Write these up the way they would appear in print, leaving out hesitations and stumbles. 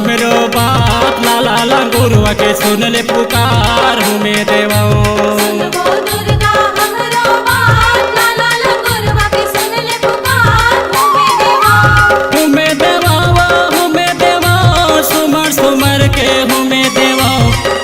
हमरो बात लाला लंगुरवा के सुन ले पुकार हूँ मैं देवा। सुनबो दुर्गा हमरो बात लाला लंगुरवा के सुन ले पुकार हूँ मैं देवा। हूँ मैं देवा हूँ मैं देवा सुमर सुमर के हूँ मैं देवा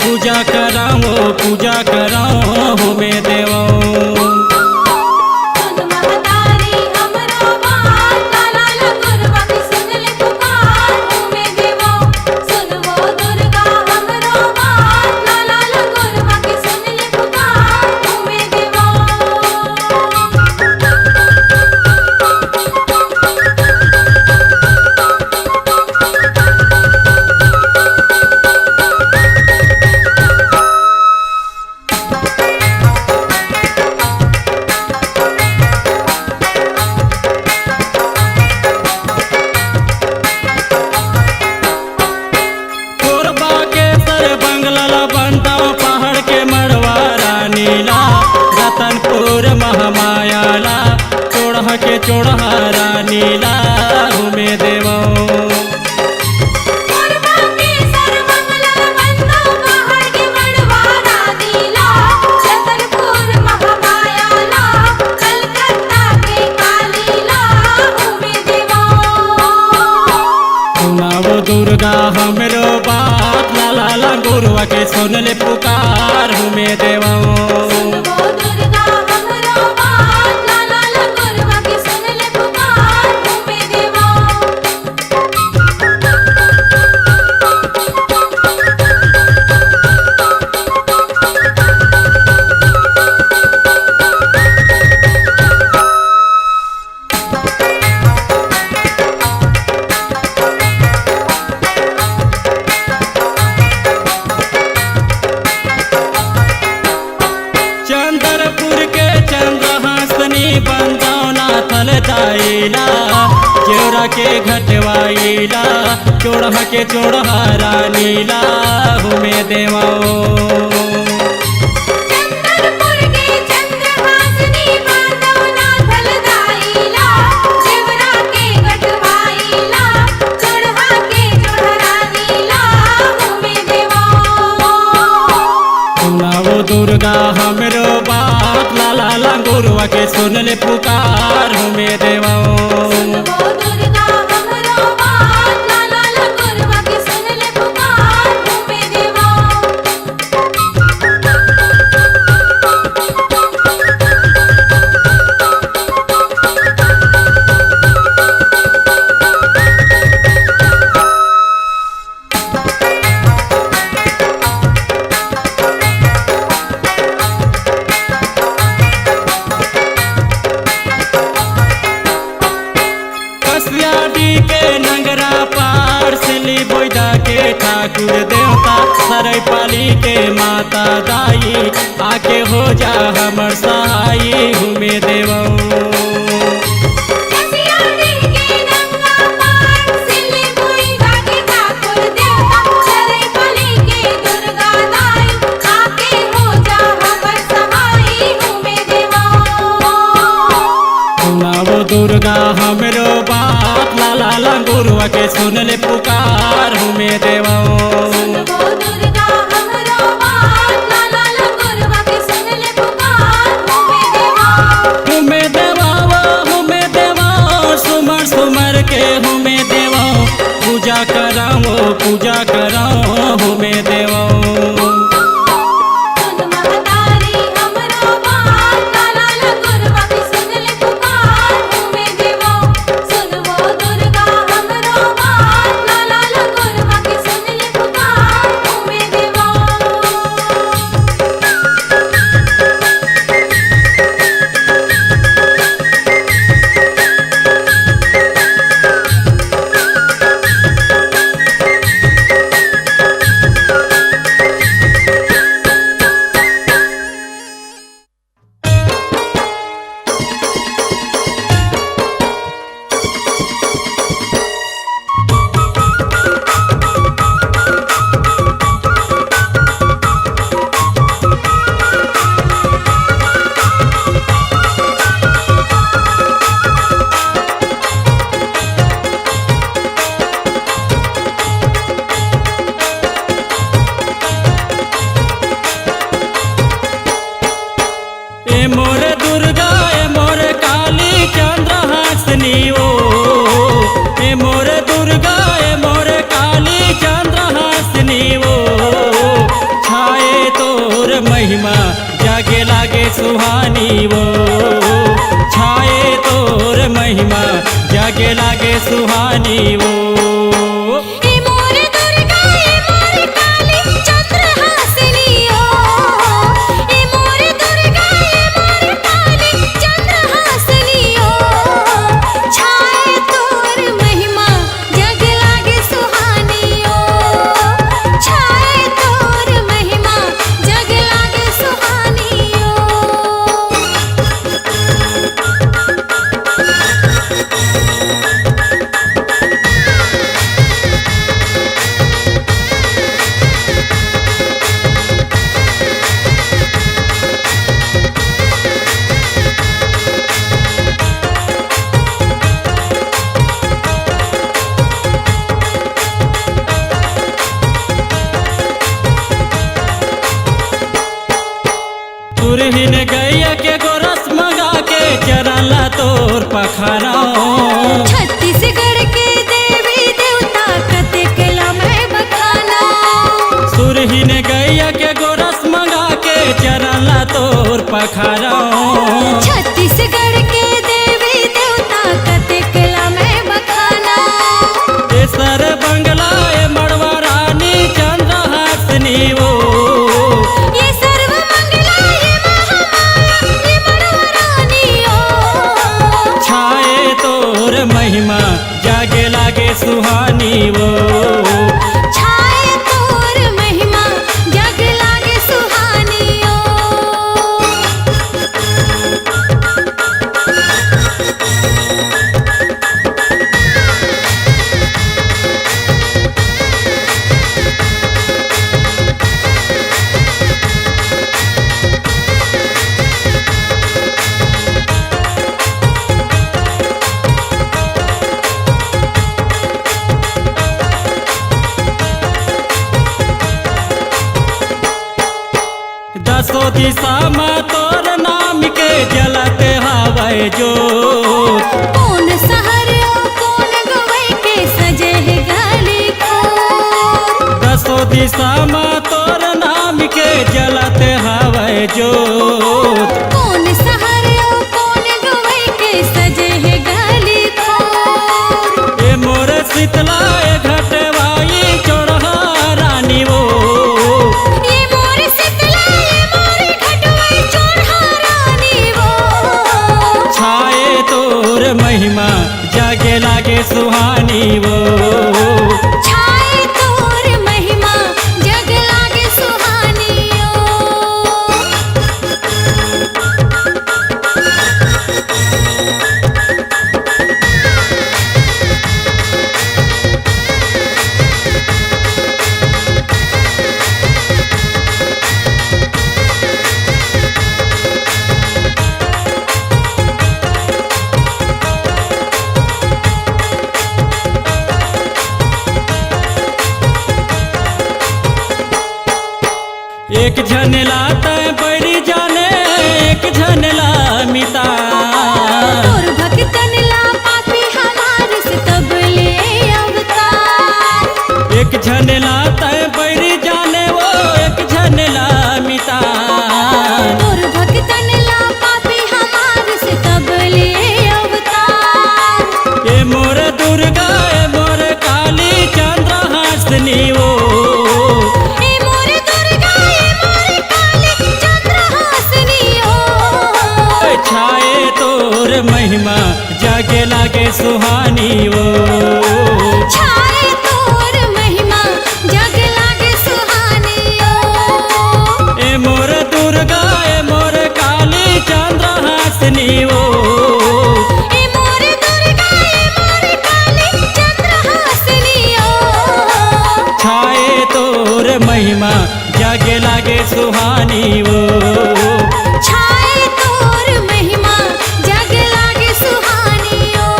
पूजा कराओ हूँ मैं देवा। सुन महतारी हमरो बात लाला लंगुरवा के सुन ले पुकार हूँ मैं देवा। सुनबो दुर्गा हमरो बात लाला लंगुरवा के सुन ले पुकार हूँ मैं देवा। कोरबा के सर बंगला बनता पहाड़ के मड़वा रानीला रतनपुर महामायाला चोढ़ा के चोढ़ा रानीला हूँ मैं देवा। कोरबा के सर बंगला बनता पहाड़ के मड़वा रानीला रतनपुर महामायाला कलकत्ता के कालीला हूँ मैं देवा। सुनाओ दुर्गा हमरो बात लाला लंगुरवा के सुन ले पुकार हूँ मैं देवा। सुनबो दुर्गा हमरो बात लाला लंगुरवा के सुन ले पुकार हूँ मैं देवा। चंद्रपुर के चंद्रहासनी बंदौना थल जाइला चोरा के घटवाइला चोढ़ा के चोढ़ा रानीला हूँ मैं देवा। चंद्रपुर के चंद्रहासनी बंदौना थल जाइला देवरा के गठवाइला चढ़ा के चढ़ा नीला हूँ मैं देवा। सुनाओ दुर्गा हमरो बात लाला लंगुरवा के सुन ले पुकार हूँ मैं देवा। सुनबो दुर्गा हमरो बात लाला लंगुरवा के सुन ले पुकार हूँ मैं देवा। कसियाडी के नंगरा पार सिली बोइदा के ठाकुर देवता सरई पाली के माता दाई आके हो जा हमर सहाई हूँ मैं देवा। कसियाडी के नंगा पार सिल्ली बुइगा के ठाकुर देवता सरई पाली के दुर्गा दाई आके हो जा हमर सहाई हूँ मैं देवा। सुनाओ दुर्गा हमरो बात लाला लंगुरवा के सुन ले पुकार हूँ मैं देवा। सुनबो दुर्गा हमरो बात लाला लंगुरवा के सुन ले पुकार हूँ मैं देवा। हूँ मैं देवा हूँ मैं देवा सुमर सुमर के हूँ मैं देवा पूजा कराओ हूँ मैं देवा। सुन महतारी हमरो बात लाला लंगुरवा के सुन ले पुकार हूँ मैं देवा। सुनबो दुर्गा हमरो बात लाला लंगुरवा के सुन ले पुकार हूँ मैं देवा। सुरहीन गैया के गोरस मंगा के चरला तोर पखारा छत्तीसगढ़ के देवी देवता कतेक लम्हे बखाना सुरहीन गैया के गोरस मंगा के चरला तोर पखारा छत्तीसगढ़ के देवी देवता कतेक लम्हे बखाना ए सर बंगला ए मड़वा रानी चंद्रहासनी वो ये सर्व मंगला ये महामाया ये मनोरानी ओ छाए तोर महिमा जागे लागे सुहानी वो छाए तोर महिमा जग लागे सुहानी ओ दसो दिशा में तोर नाम के जलते हवै जो कौन शहर ओ कौन गवै के सजे है गली को दसो दिशा में तोर नाम के जलते हवै जो कौन शहर ओ कौन गवै के सजे है गली को ए मोर शीतला ए घटवाई चोरहा रानी वो ये मोर शीतला ये मोर घटवै चोरहा रानी वो छाए तोर महिमा जागे लागे सुहानी वो छाए तोर महिमा जग लागे सुहानी ओ एक झनला तय बड़ी जाने एक झनला मिता तोर भक्तन ला पापी हमार से तब ले अवतार एक झनला तय बड़ी जाने वो एक झनला मिता तोर भक्तन ला पापी हमार से तब ले अवतार ए मोर दुर्गा ए मोर काली चंद्रहासनी वो ए मोर दुर्गा ए मोर काली चंद्रहासनी ओ छाए तोर महिमा जागे लागे सुहानी वो छाए तोर महिमा जग लागे सुहानी ओ ए मोर दुर्गा ए मोर काली चंद्रहासनी वो ए मोर दुर्गा ए मोर काली चंद्रहासनी ओ छाए तोर महिमा जागे लागे सुहानी वो छाए तोर महिमा जग लागे सुहानी ओ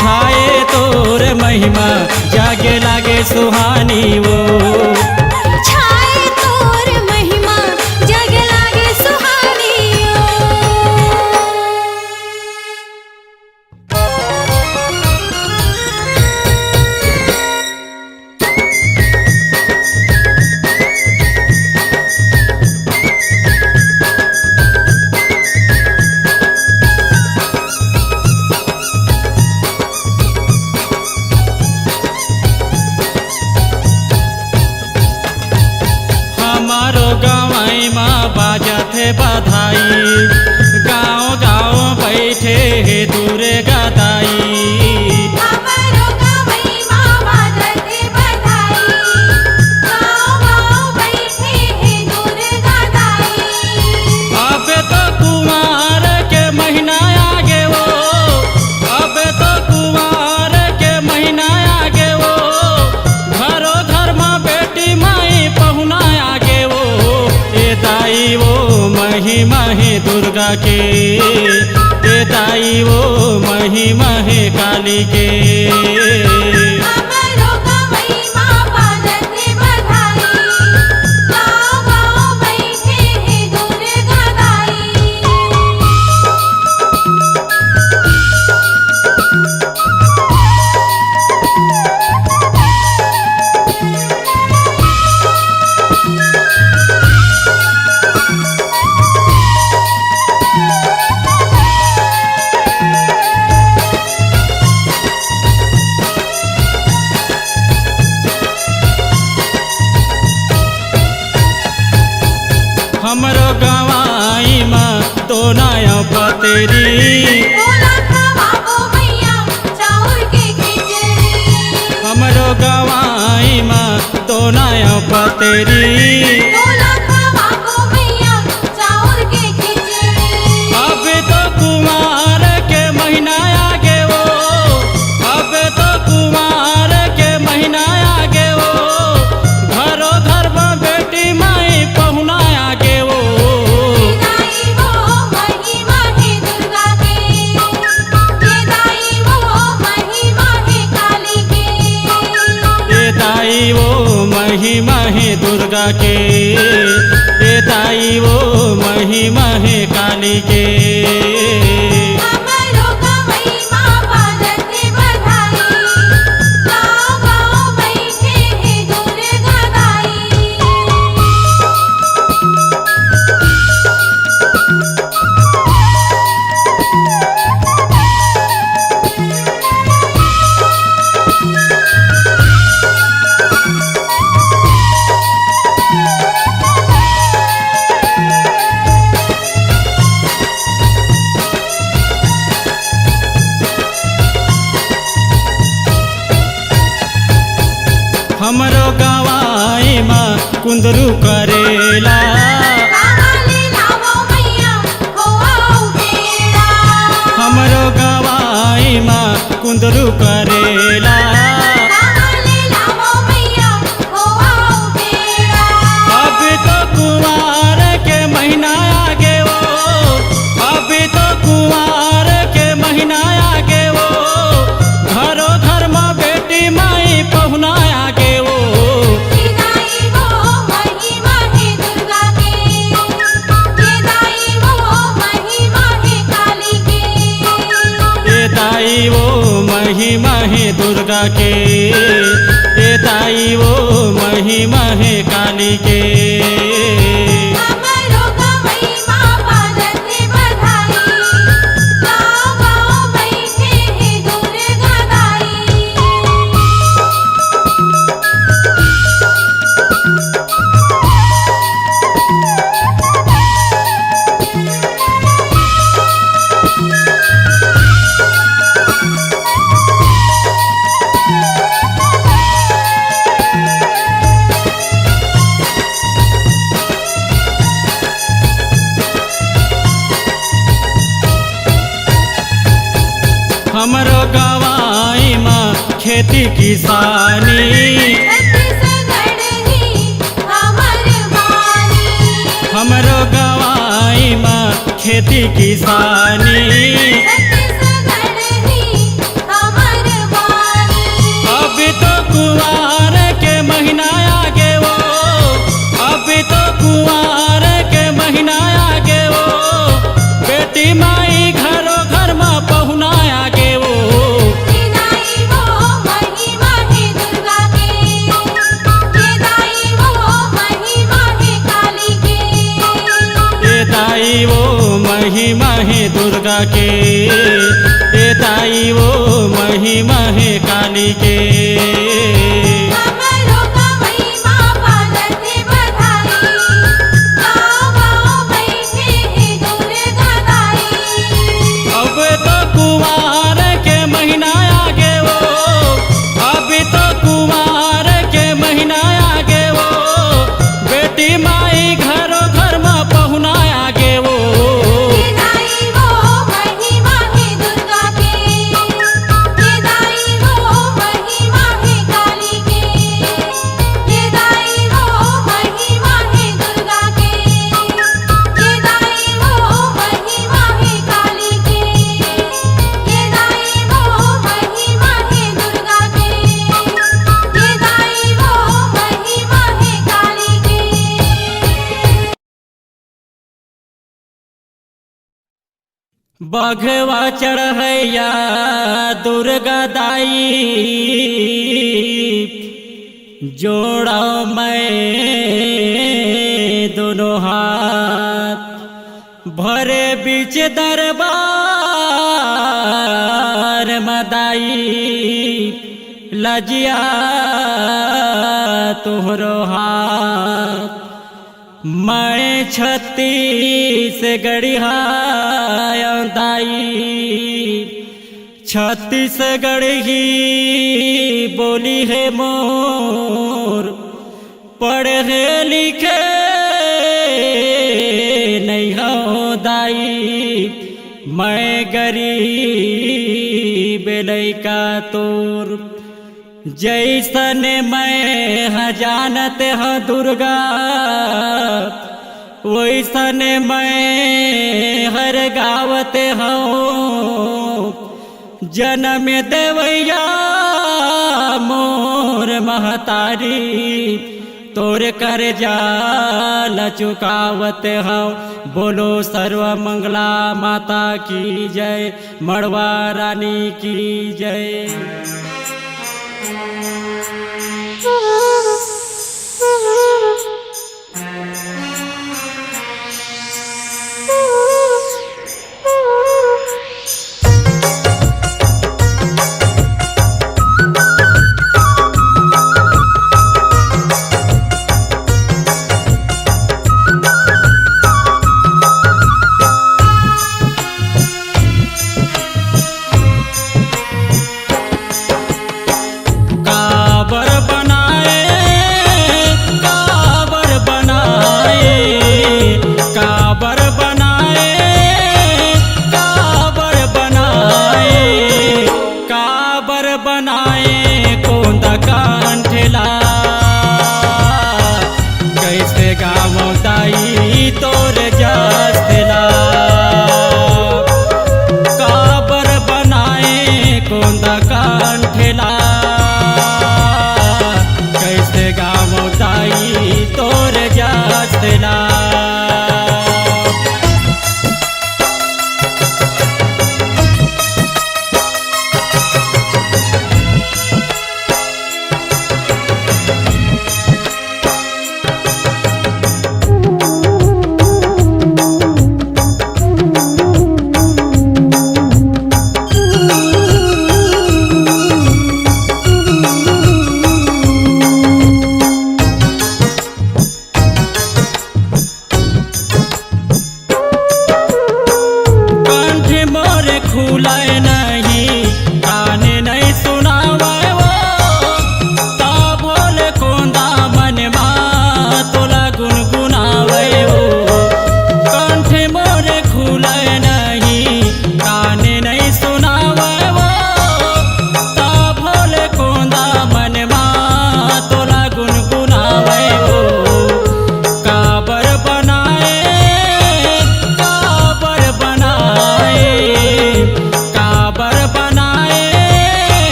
छाए तोर महिमा जागे लागे सुहानी वो छाए तोर महिमा जग लागे सुहानी हमारो गाँव माँ बाजत है बधाई गाँव गाँव बैठे है दूरे गदाई हमारो गवई माँ बाजत बधाई गाँव गाँव बैठे हैं दूर गदाई अब तो कुमार के महीना आगे वो अब तो कुमार के महीना आगे वो घरो घर में बेटी माई पहुना आगे वो ए दाई वो महिमा है दुर्गा के ए दाई वो महिमा है काली के हमारो गवई माँ बाजत बधाई गाँव गाँव बैठे हैं दूर पतेरी बोला खवाबो मैया चाउर के खिचड़ी हमरो गवाई माँ दोनाया पतेरी बोला खवाबो मैया चाउर के खिचड़ी अब तो कुमार के महीना आगे वो अब तो कुमार के महीना आगे वो घरों घर में बेटी माई पहुना आगे वो दाई वो महिमा है दुर्गा के ये दाई वो महिमा है काली के ये दाई वो महिमा है दुर्गा के ये दाई वो महिमा है काली के हमरो गवई माँ बाजत बधाई गाँव गाँव बैठे है दुर्गा दाई हमरो गवाई माँ कुंदरू करेला काले लावो मैया खोआओ बेड़ा हमरो गवाई माँ कुंदरू करेला काले लावो मैया खोआओ बेड़ा अब तो कुमार के महीना आगे वो अब तो कुमार के महीना आगे वो घरों घर में बेटी माई पहुना आगे वो दाई वो महिमा है दुर्गा के ये दाई वो महिमा है काली के ये दाई वो महिमा है दुर्गा के ये दाई वो महिमा है काली के हमरो गवई माँ बाजत बधाई गाँव गाँव बैठे है दुर्गा दाई हमरो गवाई माँ खेती किसानी छत्तीसगढ़ ही हमर बानी हमरो गवाई माँ खेती किसानी छत्तीसगढ़ ही हमर बानी अब तो कुंवार के महीना आगे वो अब तो कुंवार के महीना आगे वो बेटी माई घरों घर में पहुना आगे वो दाई वो महिमा है दुर्गा के ये दाई वो महिमा है काली के ये दाई वो महिमा है दुर्गा के ये दाई वो महिमा है काली के हमरो गवई माँ बाजत बधाई गाँव गाँव बैठे है दुर्गा दाई अब तो कुमार के महीना आगे वो अब तो कुमार के महीना आगे वो बेटी माई घरों घर में पहुना आगे वो दाई वो महिमा है दुर्गा के ये दाई वो महिमा है काली के ये दाई वो महिमा है दुर्गा के ये दाई वो महिमा है काली के ये दाई वो महिमा है दुर्गा के ये दाई वो महिमा है काली के बघवा चढ़ैया दुर्गा दाई जोड़ा मैं दोनों हाथ भरे बीच दरबार मदाई लजिया तोहरो हाथ मैं छत्तीसगढ़िया दाई, छत्तीसगढ़ ही बोली है मोर, पढ़े लिखे नहीं हो दाई, मैं गरीब लइका तोर, जैसन मैं जानत ह दुर्गा, वैसन मैं हर गावत हूँ, जन्म देवैया मोर महतारी, तोर कर जाल चुकावत हूँ। बोलो सर्व मंगला माता की जय, मड़वा रानी की जय।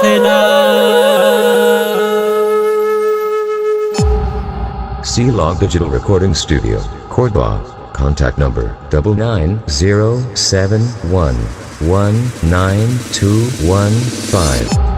बसेला। C-Log Digital Recording Studio, Cordoba. Contact number 99071192115.